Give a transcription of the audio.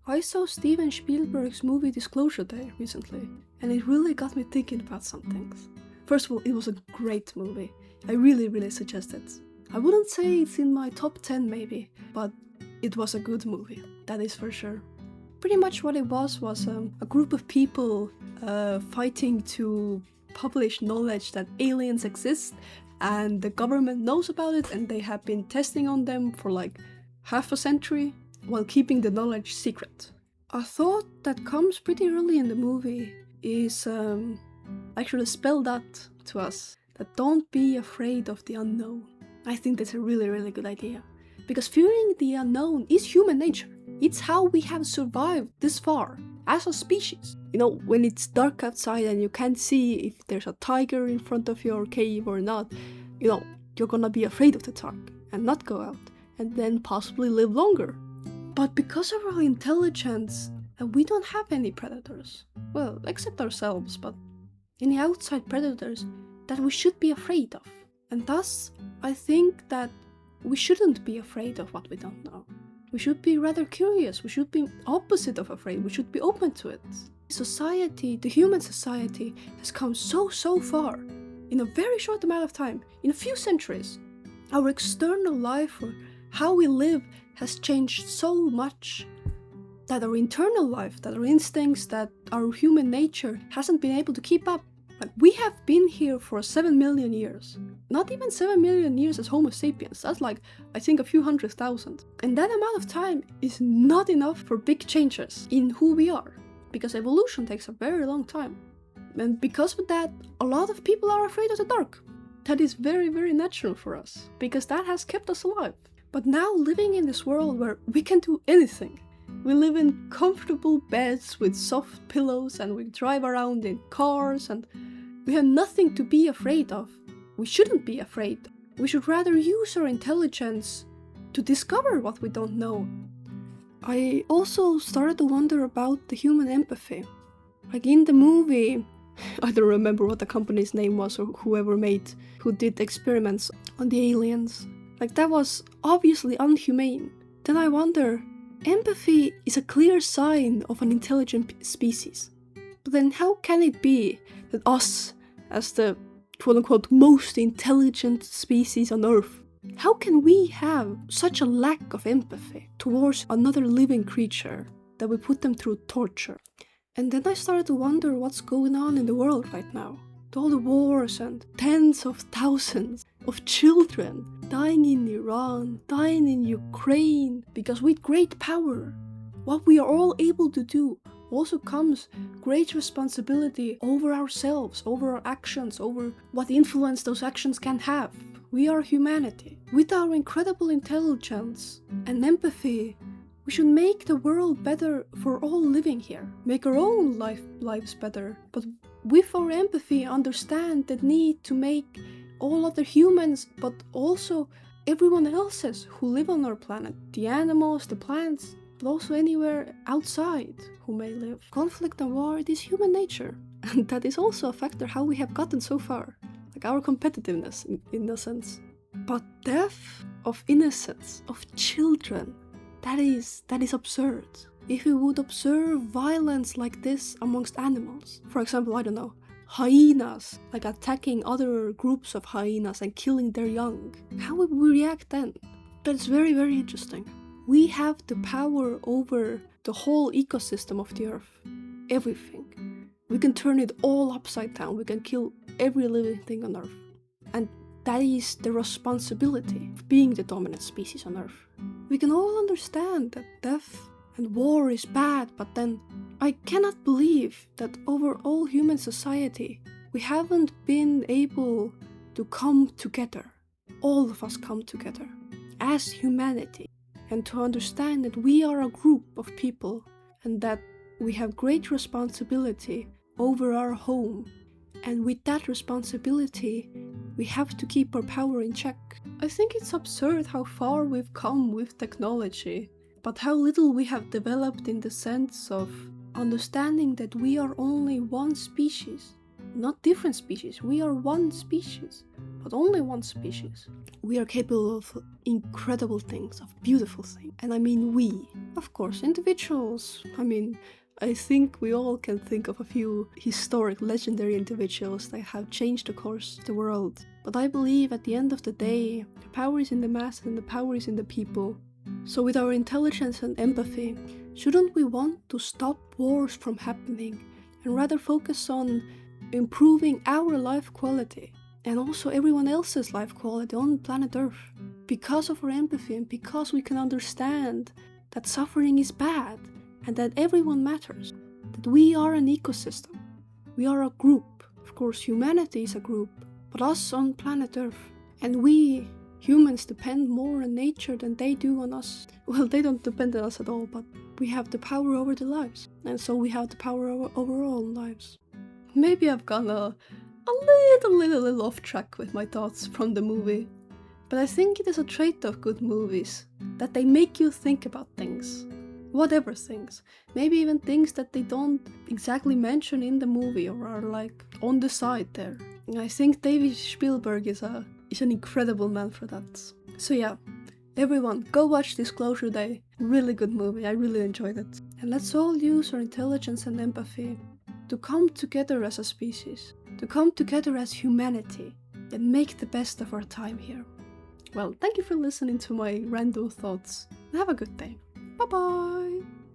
I saw Steven Spielberg's movie Disclosure Day recently, and it really got me thinking about some things. First of all, it was a great movie. I really suggest it. I wouldn't say it's in my top 10 maybe, but it was a good movie, that is for sure. Pretty much what it was a group of people fighting to publish knowledge that aliens exist, and the government knows about it, and they have been testing on them for like half a century while keeping the knowledge secret. A thought that comes pretty early in the movie is actually spelled out to us, that don't be afraid of the unknown. I think that's a really good idea, because fearing the unknown is human nature. It's how we have survived this far as a species. You know, when it's dark outside and you can't see if there's a tiger in front of your cave or not, you know, you're gonna be afraid of the dark and not go out, and then possibly live longer. But because of our intelligence, we don't have any predators. Well, except ourselves, but any outside predators that we should be afraid of. And thus, I think that we shouldn't be afraid of what we don't know. We should be rather curious. We should be opposite of afraid. We should be open to it. Society, the human society, has come so far in a very short amount of time, in a few centuries. Our external life, or how we live, has changed so much that our internal life, that our instincts, that our human nature hasn't been able to keep up. Like, we have been here for 7 million years. Not even 7 million years as Homo sapiens. That's like, I think, a few 100,000. And that amount of time is not enough for big changes in who we are, because evolution takes a very long time. And because of that, a lot of people are afraid of the dark. That is very natural for us, because that has kept us alive. But now, living in this world where we can do anything, we live in comfortable beds with soft pillows, and we drive around in cars, and we have nothing to be afraid of. We shouldn't be afraid. We should rather use our intelligence to discover what we don't know. I also started to wonder about the human empathy. Like in the movie, I don't remember what the company's name was or who did experiments on the aliens. Like, that was obviously unhumane. Then I wonder, empathy is a clear sign of an intelligent species. But then how can it be that us, as the quote-unquote most intelligent species on Earth, how can we have such a lack of empathy towards another living creature that we put them through torture? And then I started to wonder what's going on in the world right now. All the wars and tens of thousands of children dying in Iran, dying in Ukraine, because with great power, what we are all able to do, also comes great responsibility over ourselves, over our actions, over what influence those actions can have. We are humanity. With our incredible intelligence and empathy, we should make the world better for all living here. Make our own lives better. But with our empathy, understand the need to make all other humans, but also everyone else's who live on our planet, the animals, the plants, but also anywhere outside who may live. Conflict and war, it is human nature. And that is also a factor how we have gotten so far. Like our competitiveness, in a sense. But death of innocence, of children, that is absurd. If we would observe violence like this amongst animals, for example, I don't know, hyenas, like attacking other groups of hyenas and killing their young, how would we react then? That's very interesting. We have the power over the whole ecosystem of the Earth. Everything. We can turn it all upside down. We can kill every living thing on Earth. And that is the responsibility of being the dominant species on Earth. We can all understand that death and war is bad, but then I cannot believe that over all human society, we haven't been able to come together. All of us come together as humanity, and to understand that we are a group of people and that we have great responsibility over our home. And with that responsibility, we have to keep our power in check. I think it's absurd how far we've come with technology, but how little we have developed in the sense of understanding that we are only one species. Not different species, we are one species. but only one species. We are capable of incredible things, of beautiful things. And I mean we, of course, individuals. I think we all can think of a few historic, legendary individuals that have changed the course of the world. But I believe at the end of the day, the power is in the masses and the power is in the people. So with our intelligence and empathy, shouldn't we want to stop wars from happening and rather focus on improving our life quality and also everyone else's life quality on planet Earth? Because of our empathy and because we can understand that suffering is bad and that everyone matters, that we are an ecosystem, we are a group. Of course, humanity is a group, but us on planet Earth. And we humans depend more on nature than they do on us. Well, they don't depend on us at all, but we have the power over their lives, and so we have the power over our own lives. Maybe I've gone a little off track with my thoughts from the movie, but I think it is a trait of good movies that they make you think about things. Whatever things. Maybe even things that they don't exactly mention in the movie or are like on the side there. And I think David Spielberg is an incredible man for that. So yeah, everyone, go watch Disclosure Day. Really good movie, I really enjoyed it. And let's all use our intelligence and empathy to come together as a species, to come together as humanity, and make the best of our time here. Well, thank you for listening to my random thoughts, and have a good day. Bye bye!